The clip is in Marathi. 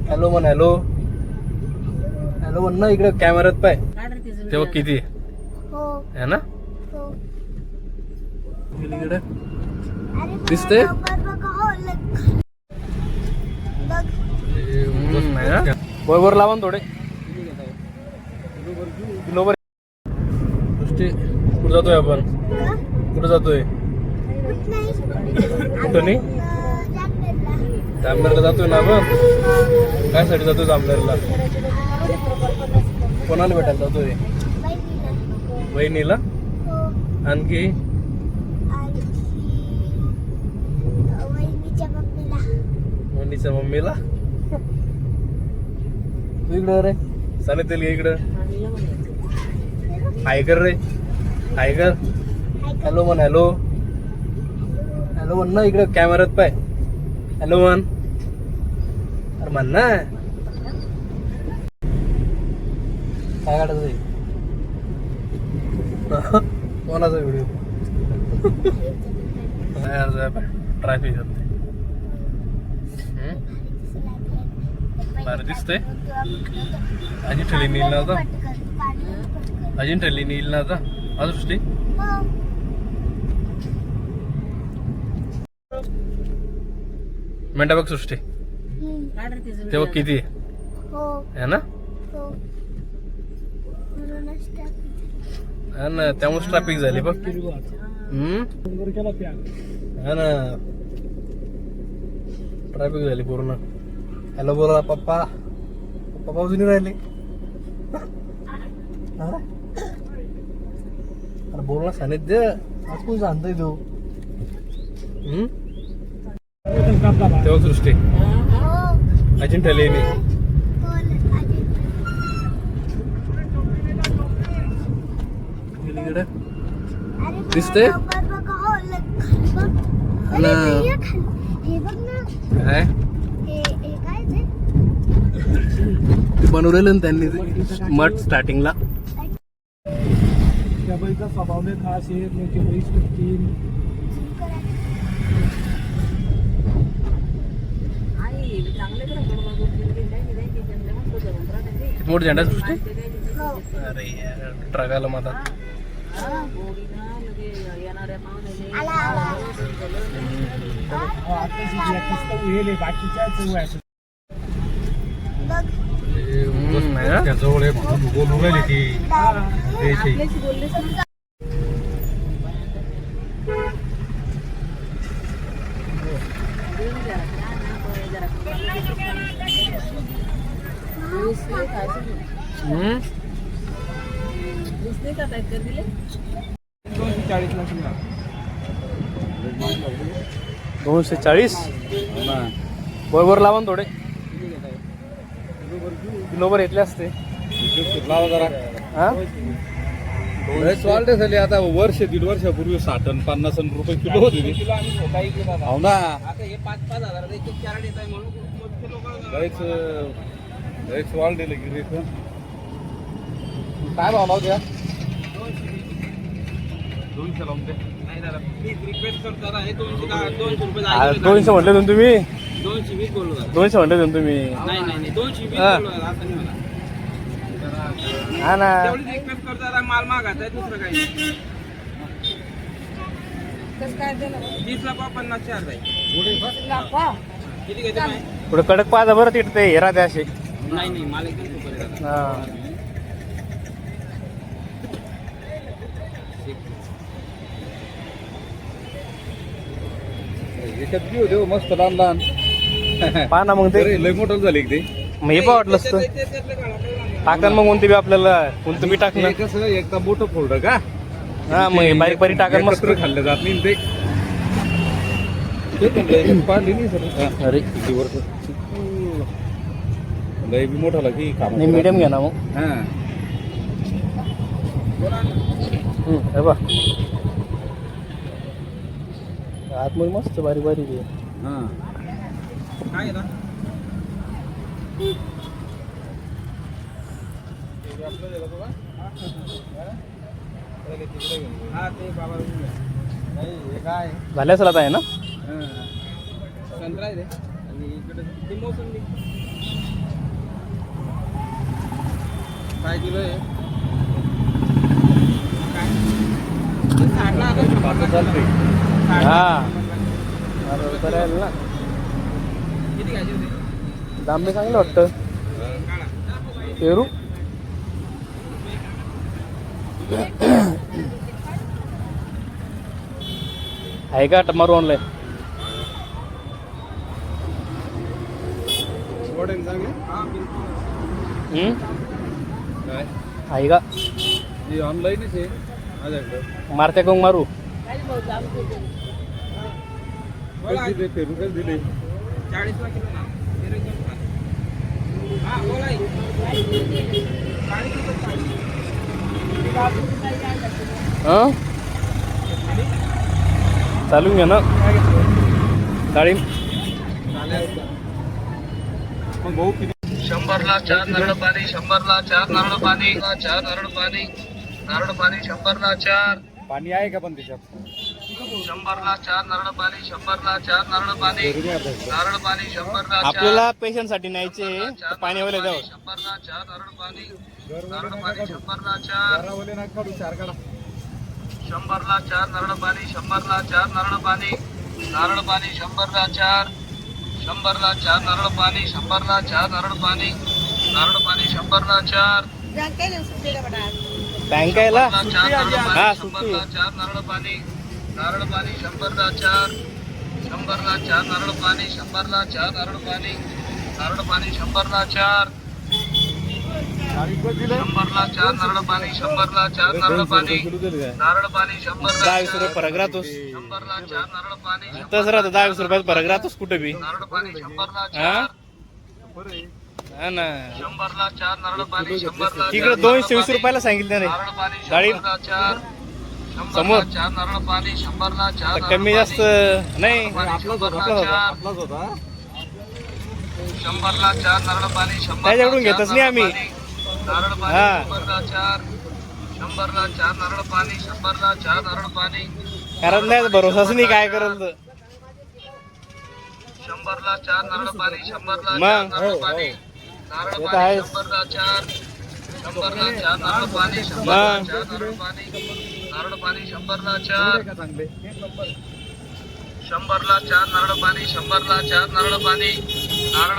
हॅलो म्हण. हॅलो हॅलो म्हण ना. इकडे कॅमेऱ्यात पाय तेव्हा किती आहे ना. इकडे दिसते बरोबर लावा ना थोडे किलोवर. कुठं जातोय आपण. कुठं जातोय. कुठं नाही जामनेरला जातोय ना आपण. काय साठी जातोय जामनेरला. कोणाला भेटायला जातोय. बहिणीला. आणखी वहिनीच्या मम्मीला. तू इकडं रे चालेल तेल इकडं. हाय कर रे. हाय कर. हॅलो म्हण. हॅलो हॅलो म्हण ना. इकडे कॅमेऱ्यात पाय. हॅलो म्हण. अरे म्हण ना. काय काढत कोणाचा व्हिडिओ. ट्रॅफिक बरं दिसतंय. अजून ठेली नील ना आता. अजून ठेली नील ना आता. अजून सृष्टी मिनटा बघ सृष्टी तेव्हा किती आहे ना. हा ना त्यामुळे ट्रॅफिक झाली बघ. हा ना ट्रॅफिक झाली पूर्ण. हॅलो बोला पप्पा. पप्पा अजून राहिले. अरे बोल ना सानिध्य. आज कोण सांगतोय तू. तेव्हा सृष्टी अजून ठेवली इकडे दिसते काय बनवलेलं ना त्यांनी मठ स्टार्टिंगला. त्या बाईचा स्वभाव लय खास आहे. त्याची बाई सुटतील. किती मोठी झेंडा सृष्टी. अरे यार ट्रकाला माझा. जवळ बोलून राहिली ती. $240 बरोबर लावा थोडे किलोवर येतले असते. लावा जरा. हा वाढले झाले आता. वर्ष दीड वर्षापूर्वी 60-50 रुपये किलो होती. हो ना लयच वाढले गिरे. काय भाव लावत्या. 200 लावून द्या. 200 म्हटले तुम्ही. 200 म्हटले तुम्ही. हा ना माल मागायचा आहे दुसरं काही. 30 ला 50 चार जाईल. किती घेते पुढे कडक पाहा बरं तिथे हेरा ते असे. नाही माल एकदम सुपर आहे. याच्यात घेऊ देऊ मस्त लहान लहान. पहा ना मग ते लय मोठं झाले ते. मग हे पण वाटलं असतं टाकन. मग कोणती बी आपल्याला कोणतं बी टाकलं कसं एकदा मोठं फोल्डर का. हा मग बारीक बारीक टाकन मस्त खाल्लं जात नाही ते. पाहिली नाही सर. अरे किती वर्ष लय बी मोठा लागी काम. नाही मीडियम घ्या ना मग. हा हे बा आतमध्ये मस्त बारीक बारीक आहे. हा काय ना झाल्या सर आता आहे ना. संत्रा आहे रे. आणि इकडे मोसंबी. काय किलो आहे हा अरे बरं आहे ना. दाम बी चांगलं वाटतं. पेरू आहे का टमारो ऑनलाईन? चांगले काय आहे का? हे ऑनलाईनच आहे माझ्याकडं. मारते कोण मारू? कधी दिले पेरू कधी दिले 40 ला किलो ना. हां चालून घ्या ना डाळिंब. मग भाऊ किती 100ला 4 नारळ पाणी, 100ला 4 नारळ पाणी, 4 नारळ पाणी, नारळ पाणी 100ला 4, पाणी आहे का पण त्याच्यात 100ला 4 नारळ पाणी, 100ला 4 नारळ पाणी, नारळ पाणी 100ला 4, आपल्याला पेशंटसाठी न्यायचे पाणी वाले जाऊ. 100ला 4 नारळ पाणी, नारळ पाणी 100ला 4, चारावले ना काढू चार काढा 100ला 4 नारळ पाणी, 100ला 4 नारळ पाणी, नारळ पाणी 100ला 4, 100ला 4 नारळ पाणी, 100ला 4 नारळ पाणी, नारळ पाणी 100ला 4, बँकायला 4 नारळ हा पाणी, सुट्टी 100ला 4 नारळ पाणी, नारळ पाणी 100ला 4, 100ला 4 नारळ पाणी, 100ला 4 नारळ पाणी, नारळ पाणी 100ला 4, 100ला 4 नारळ पाणी, 100ला 4 नारळ पाणी, नारळ पाणी 100ला 10-20 रुपये फरक राहतोस. 100ला 4 नारळ पाणी, तसं राहतं 10-20 रुपयात फरक राहतोस कुठे बी. नारळ पाणी 100ला हा 4, हा ना 100ला 4 नारळ पाणी, 100ला तिकडे 220 रुपयाला सांगितलं नाही नारळ पाणी डाळिंब 100ला 4, समोर. 100ला 4 नारळ पाणी, 100ला 4 तर कमी जास्त नाही आपलाच होता आपलाच होता 100ला 4 नारळ पाणी, 100ला त्याच्याकडून घेतच नाही आम्ही. नारळ पाणी हा. 100ला 4, 100ला 4 नारळ पाणी, 100ला 4 नारळ पाणी, कारण नाही भरोसाच नाही काय करल तर. 100ला 4 नारळ पाणी, 100ला 4 मग. नारळ पाणी, नारळ ते तर पाणी आहेच. 100ला 4, 100ला 4 नारळ पाणी, 100ला 4 नारळ पाणी, नारळ पाणी 100ला 4, का चांगले 100ला 4 नारळ पाणी, 100ला 4 नारळ पाणी, नारळ